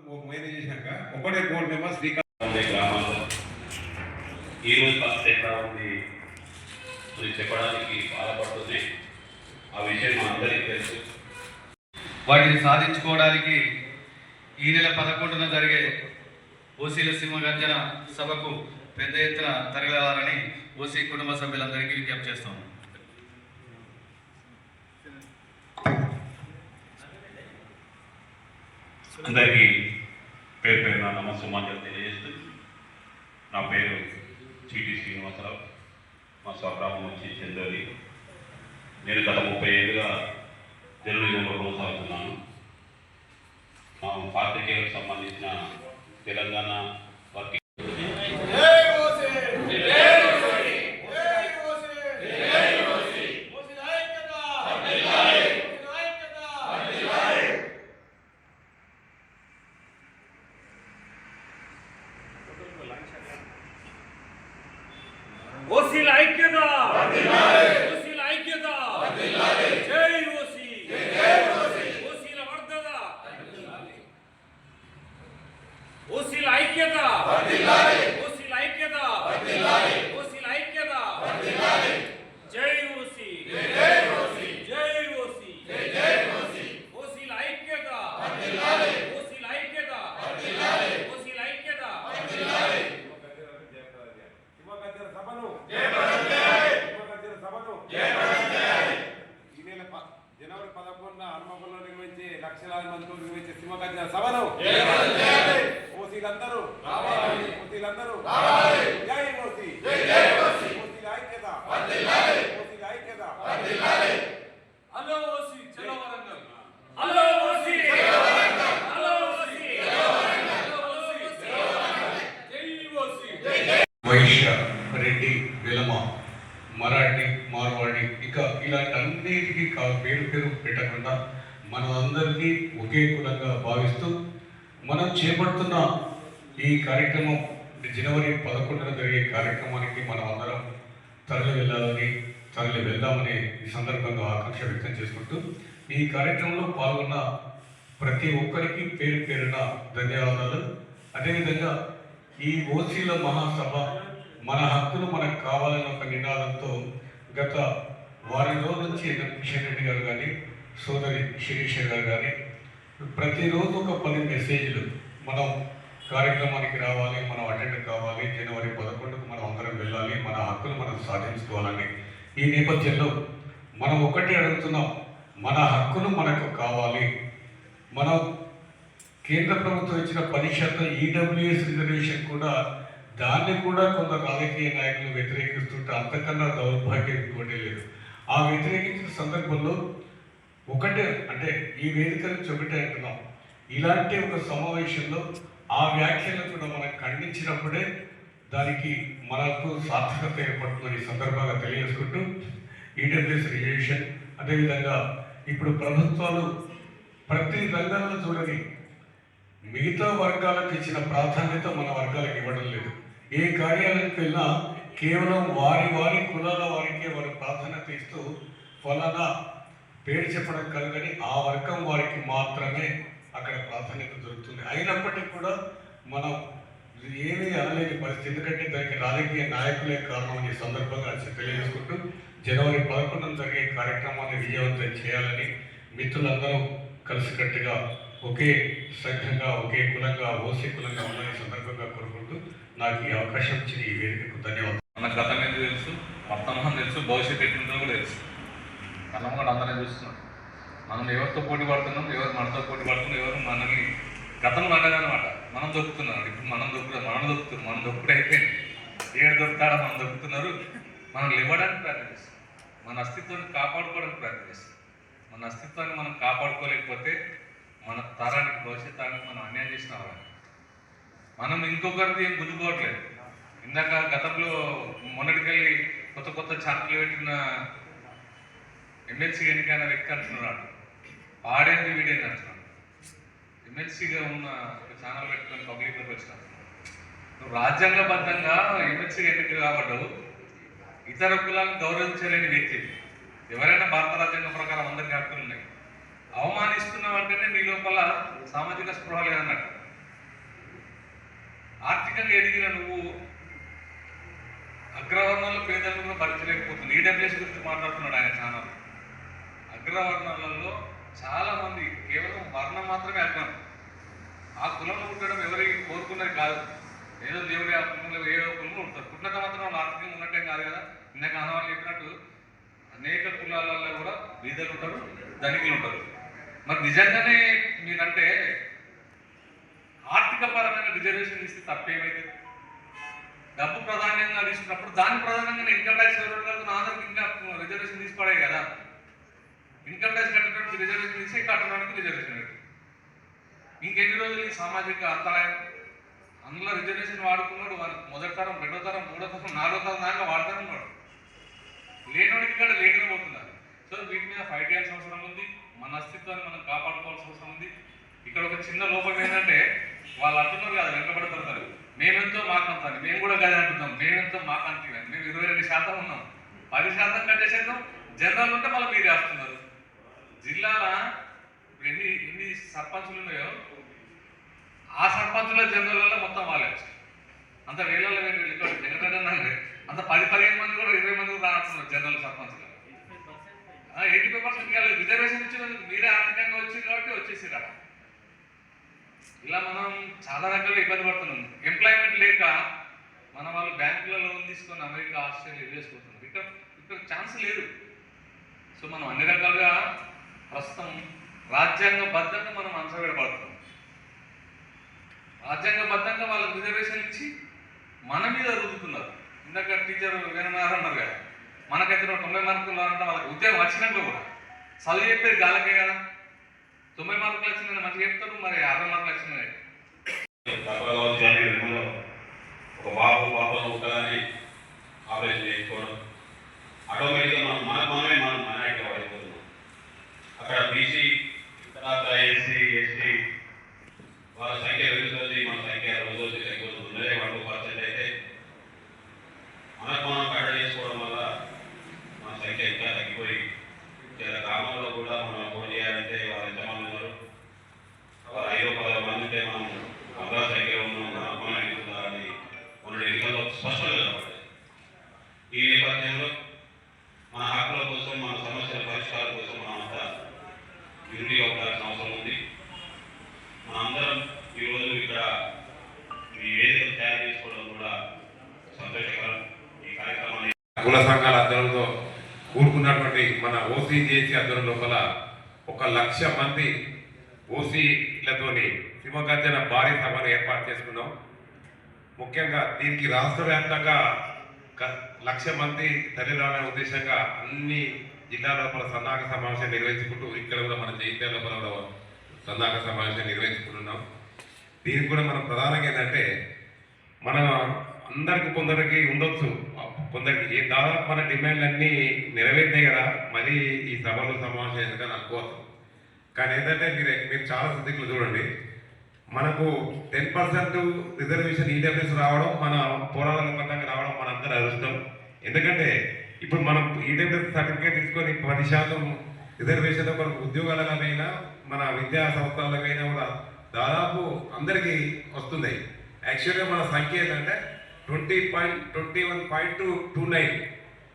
Manage చేశాక ఒకటే board member Srikanth గ్రామాల్లో ఈరోజు పరిస్థితి ఎట్లా ఉంది చెప్పడానికి బాధపడుతుంది. ఆ విషయం మనందరికీ తెలుసు. వాటిని సాధించుకోవడానికి ఈ నెల 11న జరిగే ఓసీల సింహగర్జన సభకు పెద్ద ఎత్తున తరలిరావాలని ఓసీ కుటుంబ సభ్యులందరికీ విజ్ఞప్తి చేస్తాం. అందరికీ పేరు పేరున నమస్సుమాంజలు తెలియజేస్తూ, నా పేరు చీటి శ్రీనివాసరావు, మా స్వగ్రామం వచ్చి చెందోలి. నేను గత 30 ఏళ్ళుగా జర్నలిజంలో కొనసాగుతున్నాను. మా పాత్రికేయులకు సంబంధించిన తెలంగాణ వర్కింగ్ ఓసీల ఐక్యత, ఓసీల ఐక్యత, జై ఓసీ, ఓసీల వర్ధన, ఓసీల ఐక్యత, ఓసీల ఐక్యత, ఓసీల ఐక్యత, జై ఓసీ, జై ఓసీ, ఓసీల ఐక్యత, ఓసీల ఐక్యత, ఓసీల ఐక్యత. జనవరి 11న హనుమకొండలో నిర్వహించే లక్షలాది మందితో నిర్వహించే సింహగర్జన సభను ఓసీలందరూ జై ఓసీ, ఓసీల ఐక్యత, ఓసీల ఐక్యత. హలో ఓసీ, చలో Warangal. Hello OC, hello OC, జై ఓసీ. వైశ్య, రెడ్డి, వెలమ, మరాఠీ, మార్వాడి, ఇక ఇలాంటి అన్నిటికీ పేరు పేరు పెట్టకుండా మనందరినీ ఒకే కులంగా భావిస్తూ మనం చేపడుతున్న ఈ కార్యక్రమం జనవరి 11న జరిగే కార్యక్రమానికి మనం అందరం తరలి వెళ్దామని ఈ సందర్భంగా ఆకాంక్ష వ్యక్తం చేసుకుంటూ ఈ కార్యక్రమంలో పాల్గొన్న ప్రతి ఒక్కరికి పేరు పేరున ధన్యవాదాలు. అదేవిధంగా ఈ ఓసీల మహాసభ మన హక్కులు మనకు కావాలని ఒక నినాదంతో గత వారం రోజుల నుంచి కిషన్ రెడ్డి గారు కానీ సోదరి శిరీష గారు కానీ ప్రతిరోజు ఒక 10 మెసేజ్లు మనం కార్యక్రమానికి రావాలి, మనం అటెండ్ కావాలి, జనవరి 11కు మనం అందరం వెళ్ళాలి, మన హక్కులు మనం సాధించుకోవాలని. ఈ నేపథ్యంలో మనం ఒకటి అడుగుతున్నాం, మన హక్కులు మనకు కావాలి. మనం కేంద్ర ప్రభుత్వం ఇచ్చిన 10% ఈడబ్ల్యూఎస్ రిజర్వేషన్ కూడా దాన్ని కూడా కొందరు రాజకీయ నాయకులు వ్యతిరేకిస్తుంటే అంతకన్నా దౌర్భాగ్యం ఇంకోటి లేదు. ఆ వ్యతిరేకించిన సందర్భంలో ఒకటే అంటే ఈ వేదిక నుంచి ఒకటే అంటున్నాం, ఇలాంటి ఒక సమావేశంలో ఆ వ్యాఖ్యలను కూడా మనం ఖండించినప్పుడే దానికి మనకు సార్థకత ఏర్పడుతుందని సందర్భంగా తెలియజేసుకుంటూ ఈడబ్ల్యూఎస్ రిజర్వేషన్ అదేవిధంగా ఇప్పుడు ప్రభుత్వాలు ప్రతి రంగంలో చూడని మిగతా వర్గాలకు ఇచ్చిన ప్రాధాన్యత మన వర్గాలకు ఇవ్వడం లేదు. ఏ కార్యాలయానికి వెళ్ళినా కేవలం వారి కులాల వారికే వారు ప్రాధాన్యత ఇస్తూ ఫలానా పేరు చెప్పడం కాదు, కానీ ఆ వర్గం వారికి మాత్రమే అక్కడ ప్రాధాన్యత దొరుకుతుంది. అయినప్పటికీ కూడా మనం ఏమీ అనలేని పరిస్థితి, ఎందుకంటే దానికి రాజకీయ నాయకులే కారణం ఈ సందర్భంగా తెలియజేసుకుంటూ జనవరి 11న జరిగే కార్యక్రమాన్ని విజయవంతం చేయాలని మిత్రులందరూ కలిసికట్టుగా ఒకే సంఘంగా ఒకే కులంగా ఓసీ కులంగా ఉన్న సందర్భంగా కోరుకుంటూ నాకు ఈ అవకాశం ఇచ్చిన ఈ వేదికకు ధన్యవాదాలు. మన గతం ఎందుకు తెలుసు, వర్తమానం తెలుసు, భవిష్యత్తు ఎట్లుంటుందో కూడా తెలుసు. మనం కూడా అందరం చూస్తున్నాం. మనం ఎవరితో పోటీ పడుతున్నాం, ఎవరు మనతో పోటీ పడుతున్నాం, ఎవరు మనల్ని గతంలో అనమాట మనం దొక్కుతున్నారు. ఇప్పుడు మనం దొక్కుడు అయిపోయింది. ఏడు దొరుకుతాడో మనం దొక్కుతున్నారు. మనం ఇవ్వడానికి ప్రయత్నం చేస్తాం, మన అస్తిత్వాన్ని కాపాడుకోవడానికి ప్రయత్నం చేస్తాం. మన అస్తిత్వాన్ని మనం కాపాడుకోలేకపోతే మన తరానికి భవిష్యత్తానికి మనం అన్యాయం చేసిన వాళ్ళని మనం ఇంకొకరిది ఏం గుంజుకోవట్లేదు. ఇందాక గతంలో మొన్నటికెళ్ళి కొత్త ఛానల్ పెట్టిన ఎమ్మెల్సీ ఎన్నికైన వ్యక్తి అంటున్నాడు, పాడేంది వీడేంది అంటున్నాడు. ఎమ్మెల్సీగా ఉన్న ఛానల్ పెట్టుకొని పబ్లిక్లోకి వచ్చినాడు. నువ్వు రాజ్యాంగబద్ధంగా ఎమ్మెల్సీగా ఎన్నిక కాబడ్డావు, ఇతర కులాలను గౌరవించలేని వ్యక్తి. ఎవరైనా భారత రాజ్యాంగం ప్రకారం అందరికీ హక్కులు ఉన్నాయి. అవమానిస్తున్న వాటినే నీ లోపల సామాజిక స్పృహ లేదన్నట్టు. ప్రివిలేజ్ గురించి మాట్లాడుతున్నాడు ఆయన ఛానల్. అగ్రవర్ణాలలో చాలా మంది కేవలం వర్ణం మాత్రమే అగ్రం. ఆ కులంలో పుట్టడం ఎవరికి కోరుకున్నది కాదు. ఏదో దేవుడి ఆ కులంలో ఏదో కులంలో ఉంటారు. పుట్టినంత మాత్రం వాళ్ళు ఆర్థికంగా ఉన్నట్టే కాదు కదా. ఇందాక అన్నవాళ్ళు చెప్పినట్టు అనేక కులాలలో కూడా బీదలు ఉంటారు, ధనికులు ఉంటారు. మరి నిజంగానే మీరంటే ఆర్థిక పరమైన రిజర్వేషన్ ఇస్తే తప్పేమైతే? డబ్బు ప్రధానంగా తీసుకున్నప్పుడు దాని ప్రధానంగా ఇన్కమ్ ట్యాక్స్ ఎవరు ఆధార్ ఇంకా రిజర్వేషన్ తీసుకోవడే కదా. ఇన్కమ్ ట్యాక్స్ కట్టడానికి రిజర్వేషన్ తీసి కట్టడానికి రిజర్వేషన్ పెట్టి ఇంకెన్ని రోజులు ఈ సామాజిక అంతరాయం? అందులో రిజర్వేషన్ వాడుకున్నాడు మొదటి తరం, రెండో తరం, మూడో తరం, నాలుగో తరం దాకా వాడుతూనే ఉన్నాడు. లేనోడికి ఇక్కడ లేకనే పోతున్నారు. సో వీటి మీద ఫైట్ చేయాల్సిన అవసరం ఉంది. మన అస్తిత్వాన్ని మనం కాపాడుకోవాల్సిన అవసరం ఉంది. ఇక్కడ ఒక చిన్న లోపం ఏంటంటే వాళ్ళు అంటున్నారు కదా, వెంటబడతారు, మేమెంతో మాకంతాను, మేము కూడా గది అంటున్నాం, మేమెంతో మాకంటే మేము 22% ఉన్నాం, 10% కట్టేసేద్దాం. జనరల్ ఉంటే మళ్ళీ మీరు వేస్తున్నారు. జిల్లాల ఎన్ని సర్పంచులు ఉన్నాయో ఆ సర్పంచుల జనరల్లో మొత్తం వాళ్ళే అంత వేలలో వెంకటంటే అంత 10-15 మంది కూడా 20 మంది కూడా రానున్నారు జనరల్ సర్పంచ్గా. 85% రిజర్వేషన్ ఇచ్చినందుకు మీరే ఆర్థికంగా వచ్చింది కాబట్టి వచ్చేసిరా. ఇలా మనం చాలా రకాలుగా ఇబ్బంది పడుతున్నాం. ఎంప్లాయ్మెంట్ లేక మన వాళ్ళు బ్యాంకులలో లోన్ తీసుకొని అమెరికా, ఆస్ట్రేలియా వెళ్ళేసుకుంటున్నారు. ఇక్కడ ఛాన్స్ లేదు. సో మనం అన్ని రకాలుగా ప్రస్తుతం రాజ్యాంగబద్ధంగా మనం అంశపెడబడుతున్నాం. రాజ్యాంగబద్ధంగా వాళ్ళకి రిజర్వేషన్ ఇచ్చి మన మీద రుద్దుతున్నారు. ఇందాక టీచర్ వేణున్నారు అన్నారు కదా, మనకైతే 90 మార్కులు అంటే వాళ్ళకి ఉద్యోగం వచ్చినాక కూడా చదువు చెప్పేది గాలకే కదా. 90 మార్కులు వచ్చిందని మంచిగా చెప్తారు, మరి 60 మార్కులు వచ్చినాయి. ఒక బాబు ఉంటుందని ఆపరేషన్ చేసుకోవడం ఆటోమేటిక్గా మనమే మైనారిటీ పడిపోతున్నాం. అక్కడ బీసీ, తర్వాత ఎస్సీ, ఎస్టీ వాళ్ళ సంఖ్య పెరుగుతుంది, మన సంఖ్య రోజు తగ్గిపోతుంది. 1% అయితే మనం కట్ట చేసుకోవడం వల్ల మన సంఖ్య ఇంకా తగ్గిపోయి గ్రామంలో కూడా మనం ఫోన్ చేయాలంటే వాళ్ళు ఎంతమంది ఉన్నారు, 5-10 మంది ఉంటే మనం 100 సంఖ్యలో ఉన్నాం, మన అవుతుందని మన ఎన్నికల్లో స్పష్టంగా కనబడ్డాయి. ఈ నేపథ్యంలో మన హక్కుల కోసం, మన సమస్యల పరిష్కారం కోసం మనంతా యూనిటీ అవ్వాల్సిన అవసరం ఉంది. మనందరం ఈరోజు ఇక్కడ ఈ వేదికలు తయారు చేసుకోవడం కూడా సంతోషకరం. ఈ కార్యక్రమాన్ని కుల సంఘాల ఆధ్వర్యంలో కూడుకున్నటువంటి మన ఓసీజేసీ ఆధ్వర్యం లోపల 1,00,000 మంది ఓసీలతోని సింహగర్జన భారీ సభను ఏర్పాటు చేసుకున్నాం. ముఖ్యంగా దీనికి రాష్ట్ర వ్యాప్తంగా 1,00,000 మంది తల్లిదండ్రుల ఉద్దేశంగా అన్ని జిల్లా లోపల సన్నాహక సమావేశం నిర్వహించుకుంటూ ఇక్కడ కూడా మన జైత్యాల లోపల కూడా సన్నాహక సమావేశం నిర్వహించుకుంటున్నాం. దీనికి కూడా మనం ప్రధానంగా ఏంటంటే మన అందరికి కొందరికి ఉండొచ్చు, కొందరికి దాదాపు మన డిమాండ్లు అన్నీ నెరవేర్తాయి కదా, మరి ఈ సభలు సమావేశం ఎందుకని అనుకోవచ్చు. కానీ ఏంటంటే మీరు చాలా స్థితిలో చూడండి, మనకు 10% రిజర్వేషన్ ఈడబ్ల్యూఎస్ రావడం, మన పోరాటాల పరంగా రావడం మనందరూ అదృష్టం. ఎందుకంటే ఇప్పుడు మనం ఈడబ్ల్యూఎస్ సర్టిఫికేట్ తీసుకొని 10% రిజర్వేషన్ కొరకు ఉద్యోగాలకైనా మన విద్యా సంస్థలకైనా కూడా దాదాపు అందరికీ వస్తుంది. యాక్చువల్గా మన సంఖ్య ఏంటంటే 20.21.29.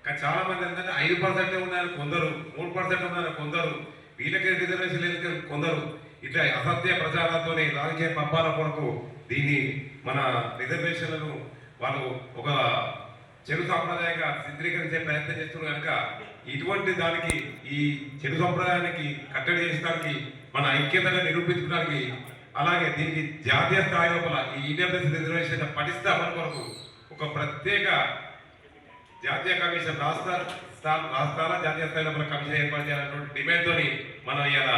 కానీ చాలా మంది ఏంటంటే 5% ఉన్నాయని కొందరు, 3% ఉన్నాయని కొందరు, వీళ్ళకి రిజర్వేషన్ లేదు కొందరు, ఇట్లా అసత్య ప్రచారాలతో రాజకీయ పబ్బాల కొరకు దీన్ని మన రిజర్వేషన్లను వాళ్ళు ఒక చెడు సాంప్రదాయంగా చిత్రీకరించే ప్రయత్నం చేస్తున్నారు. కనుక ఇటువంటి దానికి, ఈ చెడు సంప్రదాయానికి కట్టడి చేసడానికి, మన ఐక్యతగా నిరూపించడానికి, అలాగే దీనికి జాతీయ స్థాయి లోపల ఈ ఈడబ్ల్యూఎస్ రిజర్వేషన్ పటిస్తామని కొరకు ఒక ప్రత్యేక జాతీయ కమిషన్ రాష్ట్రాల జాతీయ స్థాయి లోపల కమిషన్ ఏర్పాటు చేయాలన్నటువంటి డిమాండ్తో మనం ఇలా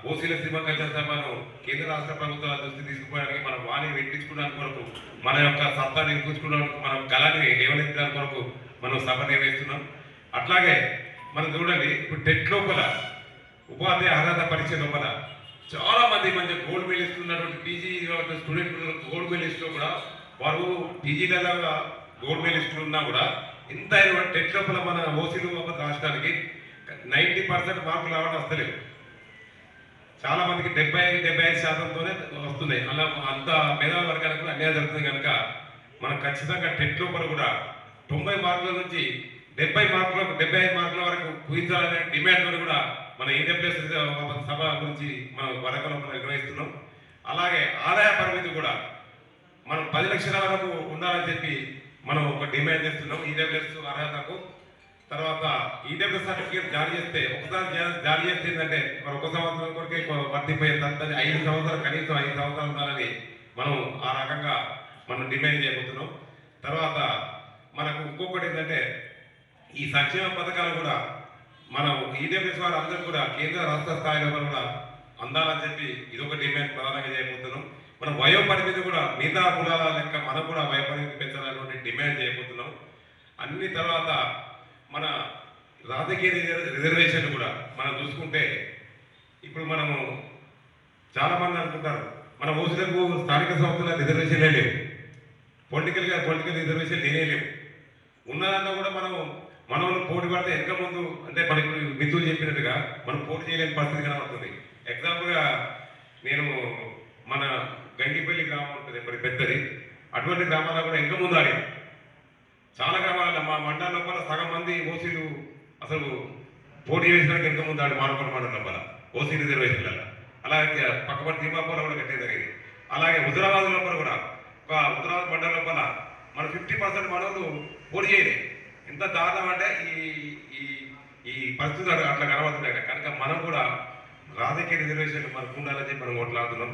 ఓసీల సింహగర్జన సభను కేంద్ర రాష్ట్ర ప్రభుత్వాల దృష్టి తీసుకుపోవడానికి, మనం వాణి వినిపించుకోవడానికి కొరకు, మన యొక్క సత్తా నిరూపించుకోవడానికి, మనం గలాన్ని లేవనెత్తడానికి కొరకు మనం సభ నిర్వహిస్తున్నాం. అట్లాగే మనం చూడండి, ఇప్పుడు టెట్ లోపల ఉపాధ్యాయ అర్హత పరీక్ష లోపల చాలా మంది గోల్డ్ మెడలిస్ట్ ఉన్నటువంటి పీజీ స్టూడెంట్ గోల్డ్ మెడలిస్ట్లో కూడా వారు పీజీలలో గోల్డ్ మెడలిస్టులు ఉన్నా కూడా ఇంత టెట్ లోపల మన ఓసీలు రాష్ట్రానికి 90% మార్కులు రావడం వస్తలేవు. చాలా మందికి 70-75%తోనే వస్తున్నాయి. అలా అంత మేధావి వర్గాలకు అన్యాయం జరుగుతుంది. కనుక మనం ఖచ్చితంగా టెట్ లోపల కూడా 90 మార్కుల నుంచి 75 మార్కుల వరకు కుదించాలనే డిమాండ్ కూడా మన ఈడబ్ల్యూఎస్ సభ గురించి మనం వరకలో నిర్వహిస్తున్నాం. అలాగే ఆదాయ పరిమితి కూడా మనం 10 లక్షల వరకు ఉండాలని చెప్పి మనం ఒక డిమాండ్ చేస్తున్నాం ఈడబ్ల్యూఎస్ అర్హతకు. తర్వాత ఈడబ్ల్యూఎస్ సర్టిఫికేట్ జారీ చేస్తే ఒకసారి జారీ చేస్తే ఏంటంటే మరి ఒక సంవత్సరం కొరకే వర్తిపోయే తప్పని 5 సంవత్సరాలు కనీసం 5 సంవత్సరాలు ఉండాలని మనం ఆ రకంగా మనం డిమాండ్ చేయబోతున్నాం. తర్వాత మనకు ఇంకొకటి ఏంటంటే ఈ సంక్షేమ పథకాలు కూడా మనం ఈడబ్ల్యూఎస్ వారు అందరూ కూడా కేంద్ర రాష్ట్ర స్థాయిలో కూడా అందాలని చెప్పి ఇదొక డిమాండ్ ప్రధానంగా చేయబోతున్నాం. మనం వయో పరిమితి కూడా మిగతా కులాల లెక్క మనం కూడా వయో పరిమితి పెంచాలనేటువంటి డిమాండ్ చేయబోతున్నాం. అన్ని తర్వాత మన రాజకీయ రిజర్వేషన్ కూడా మనం చూసుకుంటే ఇప్పుడు మనము చాలామంది అనుకుంటారు మన ఓసీలకు స్థానిక సంస్థల రిజర్వేషన్లే లేవు, పొలిటికల్ రిజర్వేషన్ లేనే లేవు. ఉన్నదాంట్లో కూడా మనం పోటీ పడితే వెనక ముందు అంటే మనకి మిత్రులు చెప్పినట్టుగా మనం పోటీ చేయలేని పరిస్థితి కనబడుతుంది. ఎగ్జాంపుల్గా నేను మన గంగిపల్లి గ్రామం ఉంటుంది మరి పెద్దది, అటువంటి గ్రామాల్లో కూడా వెనక ముందు ఆడింది. చాలా గ్రామాలలో మా మండలం లోపల సగం మంది ఓసీలు అసలు పోటీ చేసినాక వెనక ముందు ఆడి మానకొండ మండలం లోపల ఓసీ రిజర్వేషన్లలో. అలాగే పక్కపడి తిమ్మాపూర్లో కూడా కట్టే జరిగింది. అలాగే హుజరాబాద్ లోపల కూడా హుజరాబాద్ మండలం లోపల మన 50% మనోళ్ళు పోటీ చేయలేదు. ఎంత దారుణం అంటే ఈ పరిస్థితులు అట్లా కనబడుతున్నాయి. కనుక మనం కూడా రాజకీయ రిజర్వేషన్ మనకు ఉండాలని చెప్పి మనం ఓట్లాడుతున్నాం.